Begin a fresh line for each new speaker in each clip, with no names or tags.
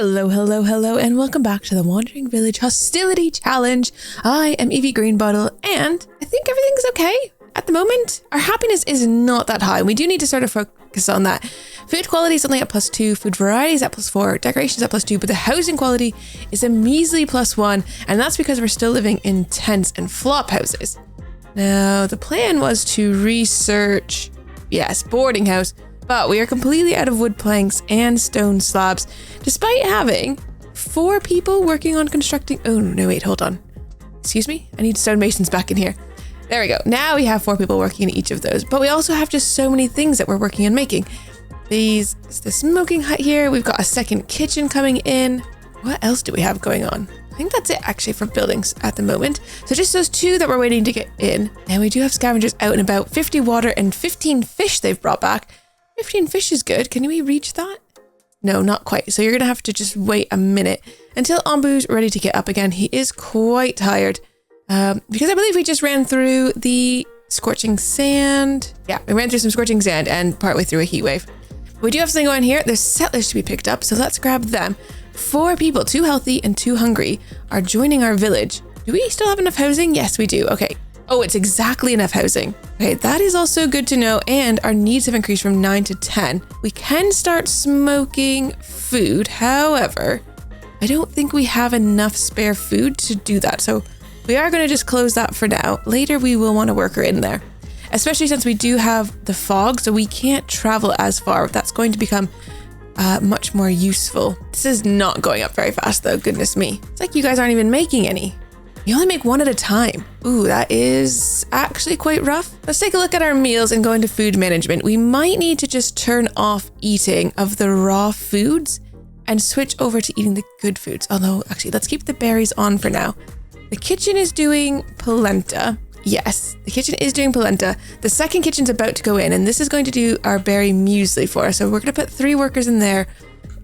Hello, hello, hello, and welcome back to the Wandering Village Hostility Challenge. I am Evie Greenbottle, and I think everything's okay at the moment. Our happiness is not that high. We do need to sort of focus on that. Food quality is only at +2, food variety is at +4, decorations at +2, but the housing quality is a measly +1, and that's because we're still living in tents and flop houses. Now, the plan was to research, yes, boarding house, but we are completely out of wood planks and stone slabs, despite having 4 people working on constructing. Oh, no, wait, hold on. Excuse me? I need stonemasons back in here. There we go. Now we have 4 people working in each of those, but we also have just so many things that we're working on making. The smoking hut here. We've got a second kitchen coming in. What else do we have going on? I think that's it actually for buildings at the moment. So just those 2 that we're waiting to get in. And we do have scavengers out and about. 50 water and 15 fish they've brought back. 15 fish is good. Can we reach that? No, not quite. So you're going to have to just wait a minute until Onbu's ready to get up again. He is quite tired because I believe we just ran through the scorching sand. Yeah, we ran through some scorching sand and partway through a heat wave. We do have something going here. There's settlers to be picked up, so let's grab them. 4 people, 2 healthy and 2 hungry, are joining our village. Do we still have enough housing? Yes, we do. Okay. Oh, it's exactly enough housing. Okay, that is also good to know. And our needs have increased from 9 to 10. We can start smoking food. However, I don't think we have enough spare food to do that. So we are going to just close that for now. Later, we will want a worker in there, especially since we do have the fog. So we can't travel as far. That's going to become much more useful. This is not going up very fast though. Goodness me. It's like you guys aren't even making any. You only make 1 at a time. Ooh, that is actually quite rough. Let's take a look at our meals and go into food management. We might need to just turn off eating of the raw foods and switch over to eating the good foods. Although, actually, let's keep the berries on for now. The kitchen is doing polenta. Yes, the kitchen is doing polenta. The second kitchen's about to go in, and this is going to do our berry muesli for us. So we're going to put 3 workers in there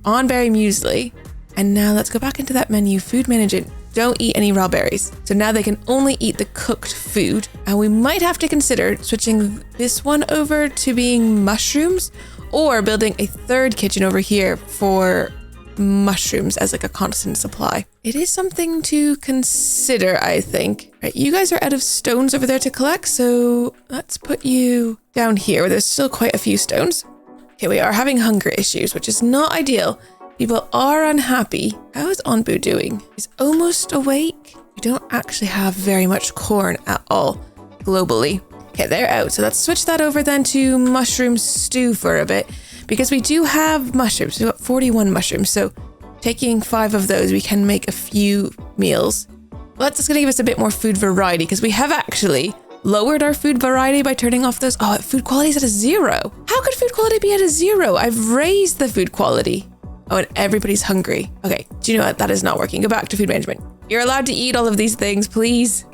on berry muesli. And now let's go back into that menu, food management. Don't eat any raw berries. So now they can only eat the cooked food. And we might have to consider switching this one over to being mushrooms or building a 3rd kitchen over here for mushrooms as like a constant supply. It is something to consider, I think. Right, you guys are out of stones over there to collect. So let's put you down here where there's still quite a few stones. Okay, we are having hunger issues, which is not ideal. People are unhappy. How is Onbu doing? He's almost awake. We don't actually have very much corn at all globally. Okay, they're out. So let's switch that over then to mushroom stew for a bit because we do have mushrooms. We've got 41 mushrooms. So taking 5 of those, we can make a few meals. Well, that's going to give us a bit more food variety because we have actually lowered our food variety by turning off those. Oh, food quality is at a 0. How could food quality be at a 0? I've raised the food quality. Oh, and everybody's hungry. Okay, do you know what? That is not working. Go back to food management. You're allowed to eat all of these things, please.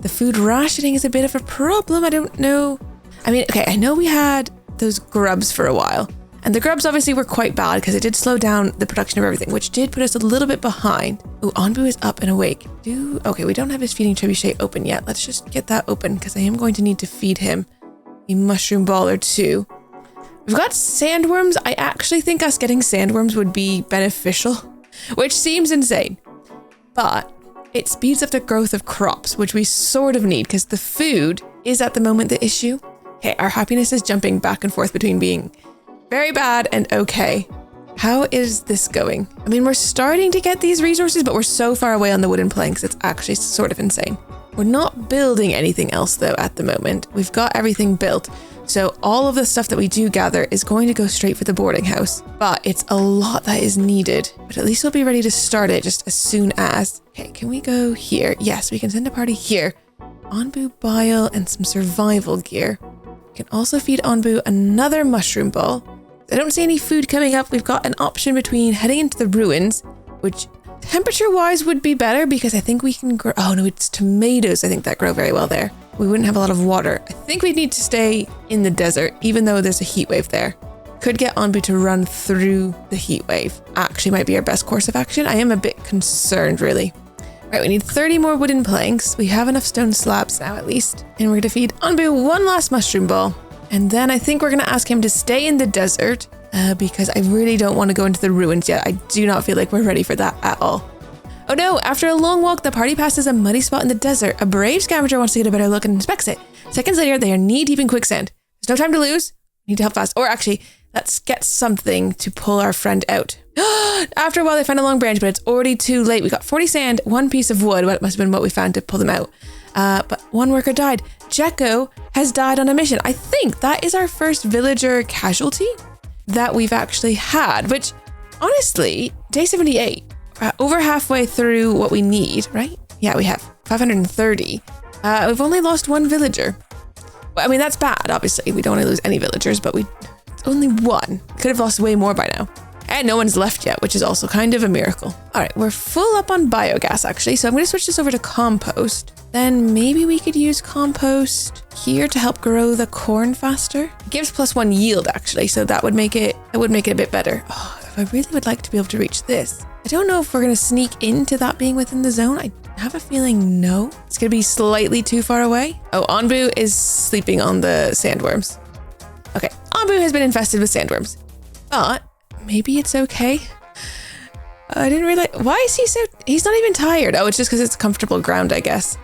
The food rationing is a bit of a problem. I don't know. I mean, okay, I know we had those grubs for a while. And the grubs obviously were quite bad because it did slow down the production of everything, which did put us a little bit behind. Oh, Onbu is up and awake. Okay, we don't have his feeding trebuchet open yet. Let's just get that open because I am going to need to feed him a mushroom ball or 2. We've got sandworms. I actually think us getting sandworms would be beneficial, which seems insane, but it speeds up the growth of crops, which we sort of need because the food is at the moment the issue. Okay, our happiness is jumping back and forth between being very bad and okay. How is this going? I mean, we're starting to get these resources, but we're so far away on the wooden planks. It's actually sort of insane. We're not building anything else though at the moment. We've got everything built. So all of the stuff that we do gather is going to go straight for the boarding house, but it's a lot that is needed. But at least we'll be ready to start it just as soon as. Okay, can we go here? Yes, we can send a party here. Onbu bile and some survival gear. We can also feed Onbu another mushroom ball. I don't see any food coming up. We've got an option between heading into the ruins, which temperature-wise would be better because I think we can grow. Oh no, it's tomatoes. I think that grow very well there. We wouldn't have a lot of water. I think we'd need to stay in the desert, even though there's a heat wave there. Could get Onbu to run through the heat wave. Actually might be our best course of action. I am a bit concerned, really. Right, we need 30 more wooden planks. We have enough stone slabs now, at least. And we're going to feed Onbu 1 last mushroom ball. And then I think we're going to ask him to stay in the desert because I really don't want to go into the ruins yet. I do not feel like we're ready for that at all. Oh no, after a long walk, the party passes a muddy spot in the desert. A brave scavenger wants to get a better look and inspects it. Seconds later, they are knee-deep in quicksand. There's no time to lose. We need to help fast. Or actually, let's get something to pull our friend out. After a while, they find a long branch, but it's already too late. We got 40 sand, 1 piece of wood. Well, it must have been what we found to pull them out. But one worker died. Jekko has died on a mission. I think that is our first villager casualty that we've actually had, which honestly, day 78, over halfway through what we need, right? Yeah, we have 530. We've only lost 1 villager. Well, I mean, that's bad, obviously. We don't want to lose any villagers, but it's only 1. Could have lost way more by now. And no one's left yet, which is also kind of a miracle. All right, we're full up on biogas, actually. So I'm going to switch this over to compost. Then maybe we could use compost here to help grow the corn faster. It gives +1 yield, actually. So that would make it a bit better. Oh, if I really would like to be able to reach this. I don't know if we're going to sneak into that being within the zone. I have a feeling no. It's going to be slightly too far away. Oh, Onbu is sleeping on the sandworms. Okay, Onbu has been infested with sandworms. But maybe it's okay. I didn't realize. Why is he so... He's not even tired. Oh, it's just because it's comfortable ground, I guess.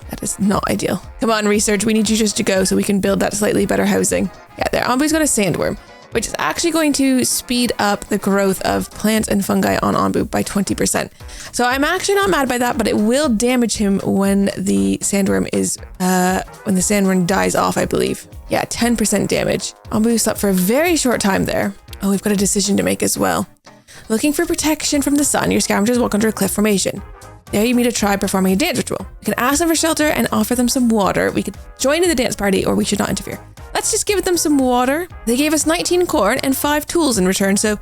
That is not ideal. Come on, research. We need you just to go so we can build that slightly better housing. Yeah, there. Onbu's got a sandworm, which is actually going to speed up the growth of plants and fungi on Onbu by 20%. So I'm actually not mad by that, but it will damage him when the sandworm dies off, I believe. Yeah, 10% damage. Onbu slept for a very short time there. Oh, we've got a decision to make as well. Looking for protection from the sun, your scavengers walk under a cliff formation. There you meet a tribe performing a dance ritual. You can ask them for shelter and offer them some water. We could join in the dance party, or we should not interfere. Let's just give them some water. They gave us 19 corn and 5 tools in return, so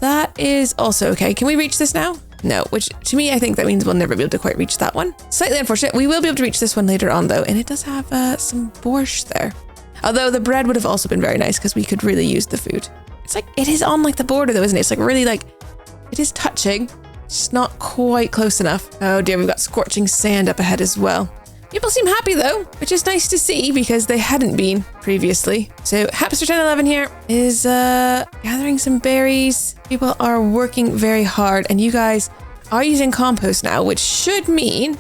that is also okay. Can we reach this now? No, which to me, I think that means we'll never be able to quite reach that one. Slightly unfortunate. We will be able to reach this one later on, though, and it does have some borscht there. Although the bread would have also been very nice because we could really use the food. It's like, it is on like the border though, isn't it? It's like really like, it is touching. It's just not quite close enough. Oh dear, we've got scorching sand up ahead as well. People seem happy though, which is nice to see because they hadn't been previously. So Hapster 1011 here is gathering some berries. People are working very hard and you guys are using compost now, which should mean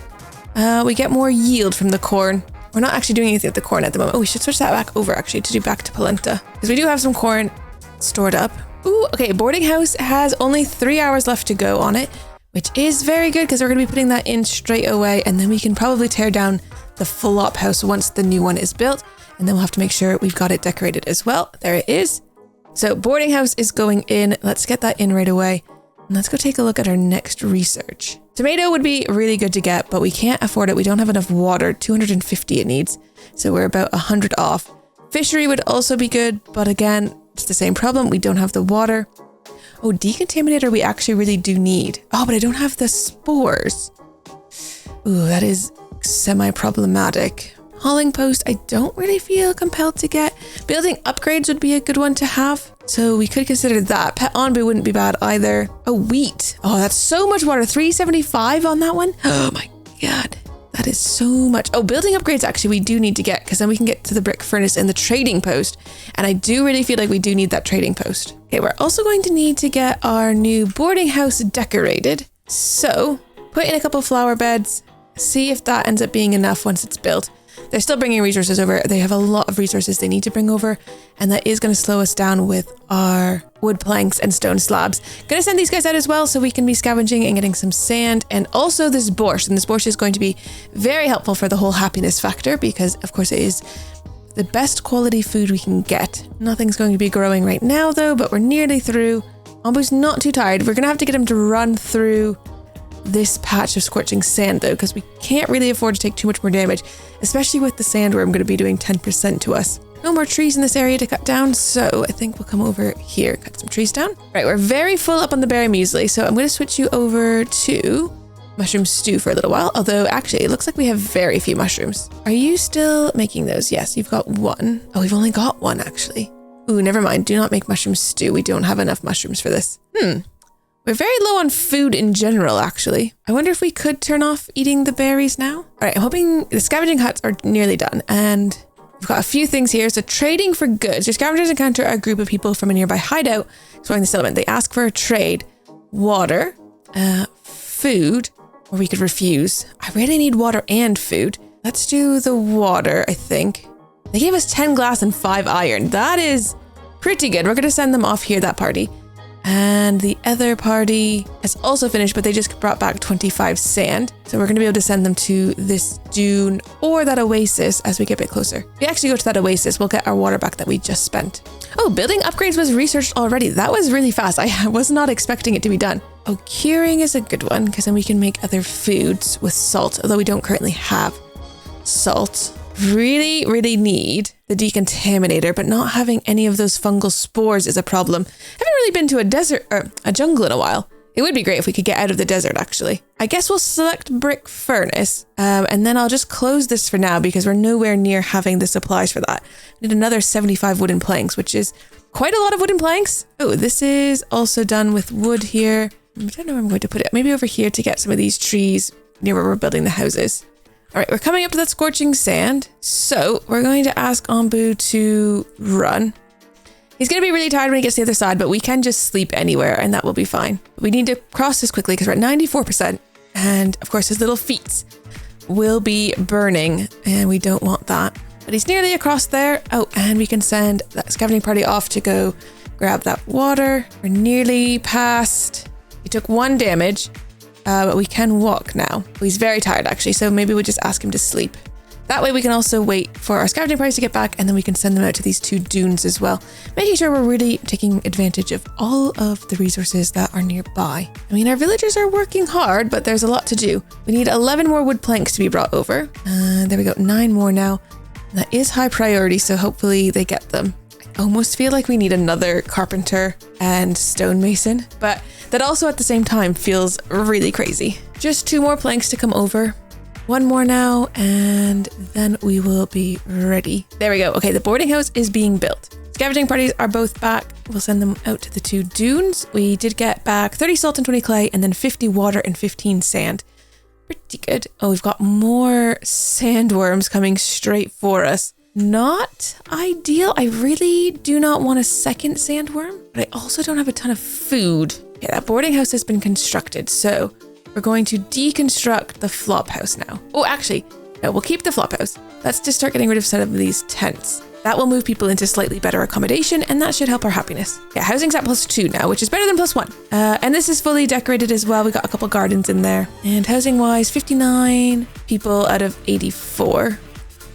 we get more yield from the corn. We're not actually doing anything with the corn at the moment. Oh, we should switch that back over actually to do back to polenta because we do have some corn stored up. Ooh, okay, boarding house has only 3 hours left to go on it, which is very good because we're going to be putting that in straight away and then we can probably tear down the flop house once the new one is built and then we'll have to make sure we've got it decorated as well. There it is. So boarding house is going in. Let's get that in right away. And let's go take a look at our next research. Tomato would be really good to get, but we can't afford it. We don't have enough water. 250 it needs. So we're about 100 off. Fishery would also be good, but again, it's the same problem. We don't have the water. Oh, decontaminator we actually really do need. Oh, but I don't have the spores. Ooh, that is semi-problematic. Hauling post, I don't really feel compelled to get. Building upgrades would be a good one to have. So we could consider that. Pet Onbu wouldn't be bad either. Oh, wheat. Oh, that's so much water. 375 on that one. Oh my God. That is so much. Oh, building upgrades actually we do need to get because then we can get to the brick furnace and the trading post. And I do really feel like we do need that trading post. Okay, we're also going to need to get our new boarding house decorated. So put in a couple flower beds, see if that ends up being enough once it's built. They're still bringing resources over. They have a lot of resources they need to bring over. And that is going to slow us down with our wood planks and stone slabs. Going to send these guys out as well so we can be scavenging and getting some sand. And also this borscht. And this borscht is going to be very helpful for the whole happiness factor because of course it is the best quality food we can get. Nothing's going to be growing right now though, but we're nearly through. Onbu's not too tired. We're going to have to get him to run through this patch of scorching sand though, because we can't really afford to take too much more damage, especially with the sandworm going to be doing 10% to us. No more trees in this area to cut down, so I think we'll come over here, cut some trees down. Right, we're very full up on the berry muesli, so I'm going to switch you over to mushroom stew for a little while, although actually it looks like we have very few mushrooms. Are you still making those? Yes, you've got one. Oh, we've only got one actually. Ooh, never mind. Do not make mushroom stew. We don't have enough mushrooms for this. We're very low on food in general, actually. I wonder if we could turn off eating the berries now. All right, I'm hoping the scavenging huts are nearly done and We've got a few things here. So trading for goods. Your scavengers encounter a group of people from a nearby hideout exploring the settlement. They ask for a trade. Water, food, or we could refuse. I really need water and food. Let's do the water, I think. They gave us 10 glass and 5 iron. That is pretty good. We're going to send them off here, that party. And the other party has also finished, but they just brought back 25 sand. So we're going to be able to send them to this dune or that oasis as we get a bit closer. If we actually go to that oasis, we'll get our water back that we just spent. Oh, building upgrades was researched already. That was really fast. I was not expecting it to be done. Oh, curing is a good one because then we can make other foods with salt, although we don't currently have salt. Really, really need the decontaminator, but not having any of those fungal spores is a problem. Haven't really been to a desert or a jungle in a while. It would be great if we could get out of the desert, actually. I guess we'll select brick furnace, and then I'll just close this for now because we're nowhere near having the supplies for that. We need another 75 wooden planks, which is quite a lot of wooden planks. Oh, this is also done with wood here. I don't know where I'm going to put it. Maybe over here to get some of these trees near where we're building the houses. All right, we're coming up to that scorching sand. So we're going to ask Onbu to run. He's going to be really tired when he gets to the other side, but we can just sleep anywhere and that will be fine. We need to cross this quickly because we're at 94%. And of course, his little feet will be burning and we don't want that. But he's nearly across there. Oh, and we can send that scavenging party off to go grab that water. We're nearly past. He took 1 damage. But we can walk now. He's very tired actually, so maybe we'll just ask him to sleep. That way we can also wait for our scavenging parties to get back and then we can send them out to these 2 dunes as well. Making sure we're really taking advantage of all of the resources that are nearby. I mean, our villagers are working hard, but there's a lot to do. We need 11 more wood planks to be brought over. There we go, 9 more now. That is high priority, so hopefully they get them. I almost feel like we need another carpenter and stonemason, but that also at the same time feels really crazy. Just 2 more planks to come over. 1 more now, and then we will be ready. There we go. Okay, the boarding house is being built. Scavenging parties are both back. We'll send them out to the 2 dunes. We did get back 30 salt and 20 clay, and then 50 water and 15 sand. Pretty good. Oh, we've got more sandworms coming straight for us. Not ideal. I really do not want a second sandworm, but I also don't have a ton of food. Yeah, that boarding house has been constructed, so we're going to deconstruct the flop house now. Oh, actually, no, we'll keep the flop house. Let's just start getting rid of some of these tents. That will move people into slightly better accommodation, and that should help our happiness. Yeah, housing's at +2 now, which is better than +1. And this is fully decorated as well. We got a couple gardens in there. And housing-wise, 59 people out of 84.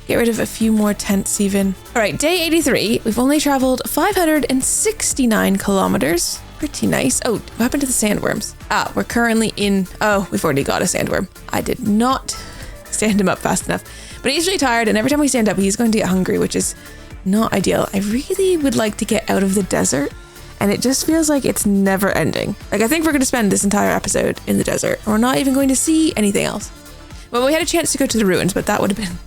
Get rid of a few more tents even. All right, day 83. We've only traveled 569 kilometers. Pretty nice. Oh, what happened to the sandworms? Ah, we're currently in... Oh, we've already got a sandworm. I did not stand him up fast enough. But he's really tired, and every time we stand up, he's going to get hungry, which is not ideal. I really would like to get out of the desert, and it just feels like it's never ending. Like, I think we're going to spend this entire episode in the desert, and we're not even going to see anything else. Well, we had a chance to go to the ruins, but that would have been...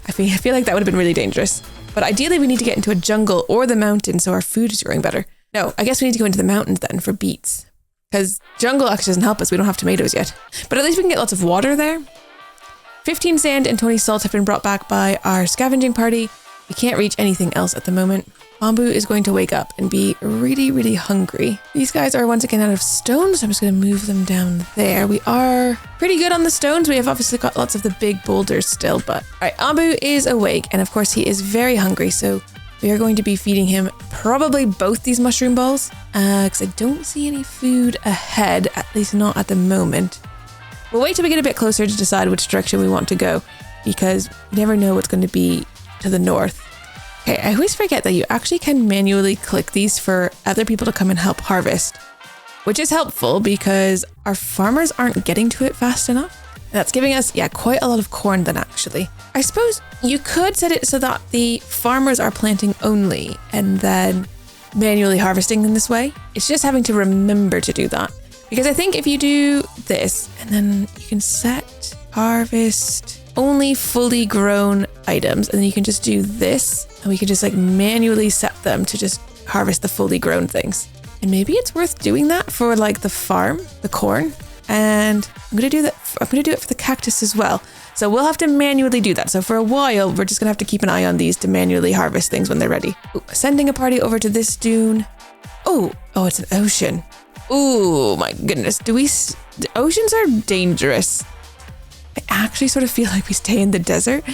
I feel like that would have been really dangerous. But ideally, we need to get into a jungle or the mountain so our food is growing better. No, I guess we need to go into the mountains then for beets. Because jungle actually doesn't help us. We don't have tomatoes yet. But at least we can get lots of water there. 15 sand and 20 salt have been brought back by our scavenging party. We can't reach anything else at the moment. Onbu is going to wake up and be really, really hungry. These guys are once again out of stones, so I'm just going to move them down there. We are pretty good on the stones. We have obviously got lots of the big boulders still, but... All right, Onbu is awake, and of course he is very hungry, so we are going to be feeding him probably both these mushroom balls, because I don't see any food ahead, at least not at the moment. We'll wait till we get a bit closer to decide which direction we want to go, because you never know what's going to be to the north. Okay, I always forget that you actually can manually click these for other people to come and help harvest, which is helpful because our farmers aren't getting to it fast enough. And that's giving us, quite a lot of corn then actually. I suppose you could set it so that the farmers are planting only and then manually harvesting in this way. It's just having to remember to do that. Because I think if you do this and then you can set harvest only fully grown items, and then you can just do this and we can just like manually set them to just harvest the fully grown things. And maybe it's worth doing that for like the farm, the corn, And I'm going to do that. I'm going to do it for the cactus as well. So we'll have to manually do that. So for a while, we're just going to have to keep an eye on these to manually harvest things when they're ready. Ooh, sending a party over to this dune. Oh, it's an ocean. Oh my goodness. The oceans are dangerous. I actually sort of feel like we stay in the desert.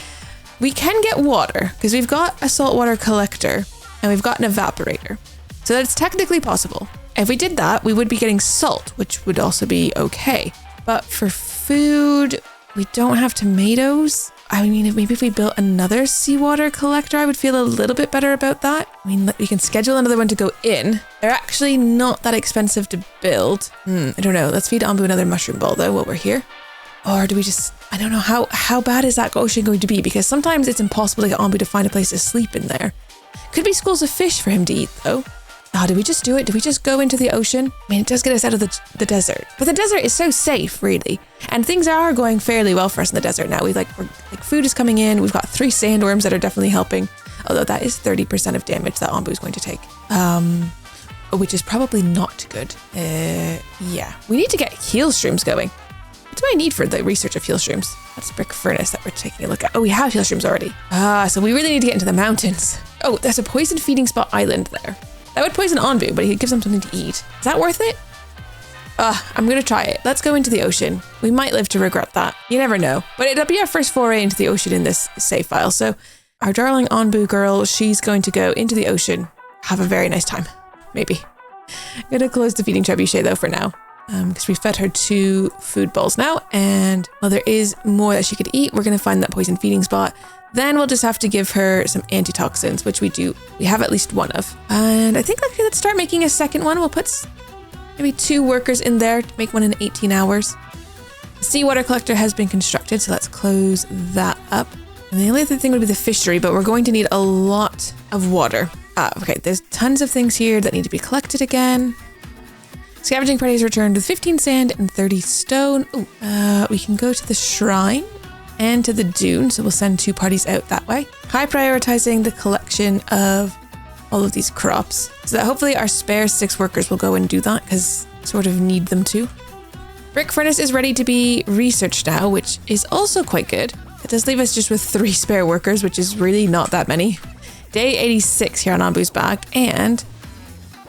We can get water because we've got a saltwater collector and we've got an evaporator. So that's technically possible. If we did that, we would be getting salt, which would also be okay. But for food, we don't have tomatoes. I mean, maybe if we built another seawater collector, I would feel a little bit better about that. I mean, we can schedule another one to go in. They're actually not that expensive to build. I don't know. Let's feed Onbu another mushroom ball though while we're here. Or do we just, I don't know, how bad is that ocean going to be? Because sometimes it's impossible to get Onbu to find a place to sleep in there. Could be schools of fish for him to eat though. Did we just do it? Did we just go into the ocean? I mean, it does get us out of the desert. But the desert is so safe, really. And things are going fairly well for us in the desert now. We're food is coming in. We've got 3 sandworms that are definitely helping. Although that is 30% of damage that Onbu is going to take. Which is probably not good. Yeah. We need to get heal shrooms going. What do I need for the research of heal shrooms? That's a brick furnace that we're taking a look at. Oh, we have heal shrooms already. So we really need to get into the mountains. Oh, there's a poison feeding spot island there. That would poison Onbu, but he gives him something to eat. Is that worth it? I'm going to try it. Let's go into the ocean. We might live to regret that. You never know. But it'll be our first foray into the ocean in this save file. So our darling Onbu girl, she's going to go into the ocean. Have a very nice time. Maybe. I'm going to close the feeding trebuchet though for now. Because we fed her 2 food bowls now. And while there is more that she could eat, we're going to find that poison feeding spot. Then we'll just have to give her some antitoxins, which we do. We have at least 1 of. And I think let's start making a second one. We'll put maybe 2 workers in there to make one in 18 hours. The seawater collector has been constructed, so let's close that up. And the only other thing would be the fishery, but we're going to need a lot of water. Okay, there's tons of things here that need to be collected again. Scavenging parties returned with 15 sand and 30 stone. We can go to the shrine and to the dune, so we'll send 2 parties out that way. High prioritizing the collection of all of these crops, so that hopefully our spare 6 workers will go and do that, because sort of need them to. Brick furnace is ready to be researched now, which is also quite good. It does leave us just with 3 spare workers, which is really not that many. Day 86 here on Onbu's back, and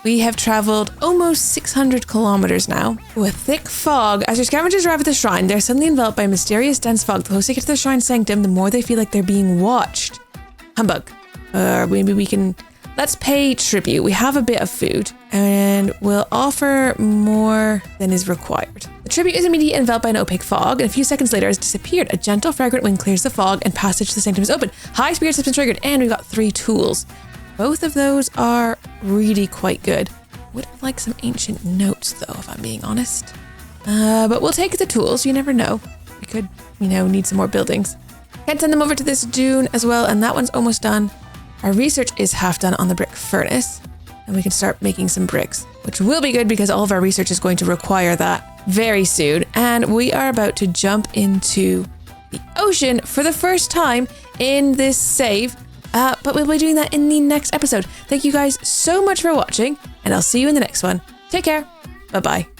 we have traveled almost 600 kilometers now. With thick fog, as your scavengers arrive at the shrine, they're suddenly enveloped by a mysterious dense fog. The closer they get to the shrine sanctum, the more they feel like they're being watched. Humbug. Maybe we can... Let's pay tribute. We have a bit of food, and we'll offer more than is required. The tribute is immediately enveloped by an opaque fog, and a few seconds later has disappeared. A gentle, fragrant wind clears the fog, and passage to the sanctum is open. High spirits has been triggered, and we've got 3 tools. Both of those are really quite good. Would have liked some ancient notes though, if I'm being honest. But we'll take the tools, you never know. We could, need some more buildings. Can't send them over to this dune as well, and that one's almost done. Our research is half done on the brick furnace, and we can start making some bricks, which will be good because all of our research is going to require that very soon. And we are about to jump into the ocean for the first time in this save. But we'll be doing that in the next episode. Thank you guys so much for watching, and I'll see you in the next one. Take care. Bye-bye.